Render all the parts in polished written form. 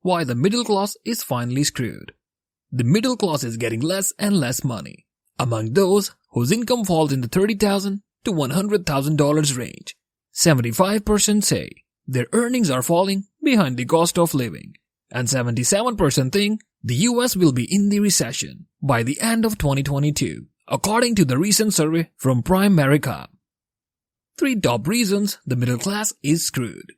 why the middle class is finally screwed. The middle class is getting less and less money. Among those whose income falls in the $30,000 to $100,000 range, 75% say their earnings are falling behind the cost of living, and 77% think the US will be in the recession by the end of 2022, according to the recent survey from Primerica. 3 top reasons the middle class is screwed.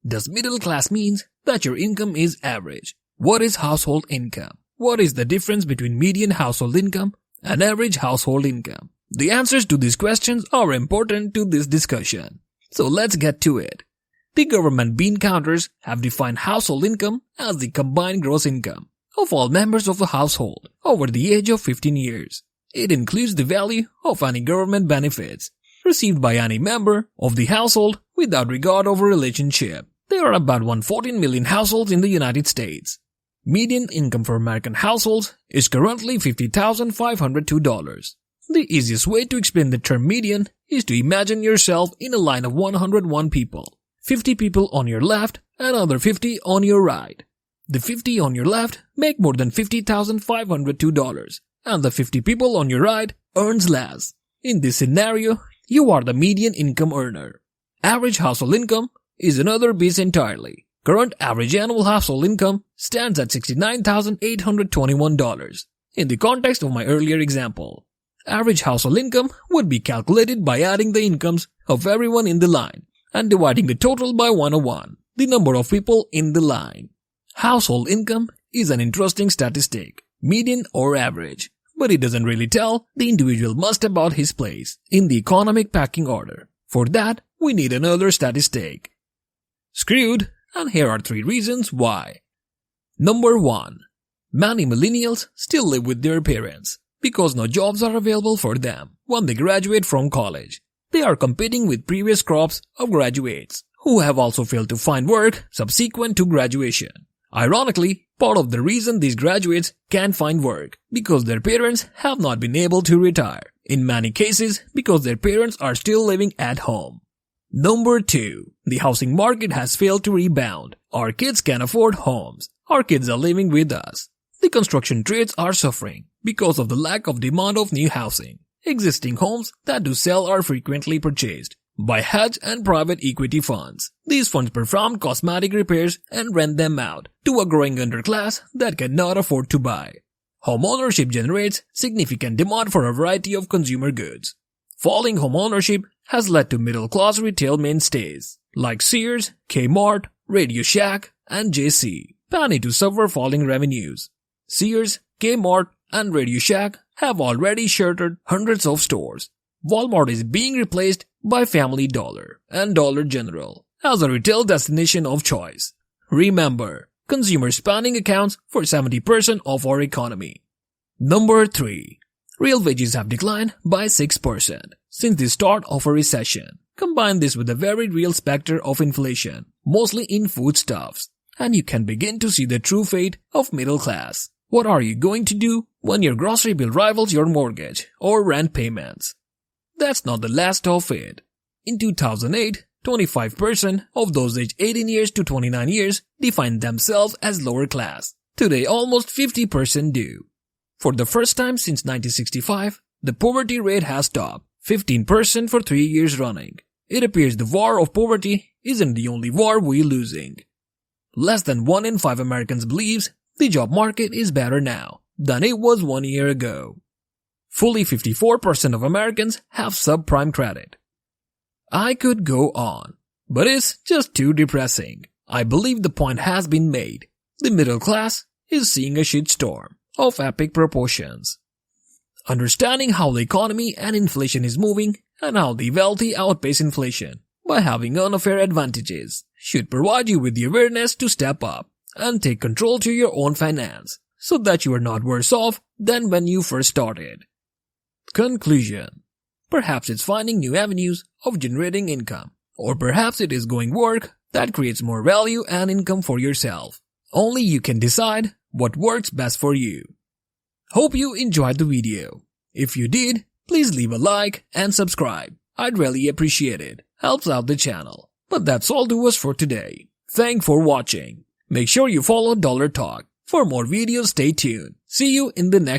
Does middle class means that your income is average? What is household income? What is the difference between median household income and average household income? The answers to these questions are important to this discussion. So let's get to it. The government bean counters have defined household income as the combined gross income of all members of a household over the age of 15 years. It includes the value of any government benefits received by any member of the household without regard of a relationship. There are about 114 million households in the United States. Median income for American households is currently $50,502. The easiest way to explain the term median is to imagine yourself in a line of 101 people. 50 people on your left and other 50 on your right. The 50 on your left make more than $50,502, and the 50 people on your right earns less. In this scenario, you are the median income earner. Average household income is another beast entirely. Current average annual household income stands at $69,821. In the context of my earlier example, average household income would be calculated by adding the incomes of everyone in the line and dividing the total by 101, the number of people in the line. Household income is an interesting statistic, median or average, but it doesn't really tell the individual much about his place in the economic pecking order. For that, we need another statistic. Screwed, and here are 3 reasons why. Number 1. Many millennials still live with their parents because no jobs are available for them when they graduate from college. They are competing with previous crops of graduates who have also failed to find work subsequent to graduation. Ironically, part of the reason these graduates can't find work because their parents have not been able to retire. In many cases, because their parents are still living at home. Number 2. The housing market has failed to rebound. Our kids can't afford homes. Our kids are living with us. The construction trades are suffering because of the lack of demand of new housing. Existing homes that do sell are frequently purchased by hedge and private equity funds. These funds perform cosmetic repairs and rent them out to a growing underclass that cannot afford to buy. Homeownership generates significant demand for a variety of consumer goods. Falling homeownership has led to middle-class retail mainstays like Sears, Kmart, Radio Shack, and JC Penney to suffer falling revenues. Sears, Kmart, and Radio Shack have already shuttered hundreds of stores. Walmart is being replaced by Family Dollar and Dollar General as a retail destination of choice. Remember, consumer spending accounts for 70% of our economy. Number 3. Real wages have declined by 6% since the start of a recession. Combine this with a very real specter of inflation, mostly in foodstuffs, and you can begin to see the true fate of middle class. What are you going to do when your grocery bill rivals your mortgage or rent payments? That's not the last of it. In 2008, 25% of those aged 18 years to 29 years defined themselves as lower class. Today, almost 50% do. For the first time since 1965, the poverty rate has topped 15% for 3 years running. It appears the war of poverty isn't the only war we're losing. Less than 1 in 5 Americans believes the job market is better now than it was 1 year ago. Fully 54% of Americans have subprime credit. I could go on, but it's just too depressing. I believe the point has been made. The middle class is seeing a shitstorm of epic proportions. Understanding how the economy and inflation is moving and how the wealthy outpace inflation by having unfair advantages should provide you with the awareness to step up and take control to your own finance so that you are not worse off than when you first started. Conclusion. Perhaps it's finding new avenues of generating income, or perhaps it is going work that creates more value and income for yourself. Only you can decide what works best for you. Hope you enjoyed the video. If you did, please leave a like and subscribe. I'd really appreciate it. Helps out the channel. But that's all to us for today. Thanks for watching. Make sure you follow Dollar Talk. For more videos, stay tuned. See you in the next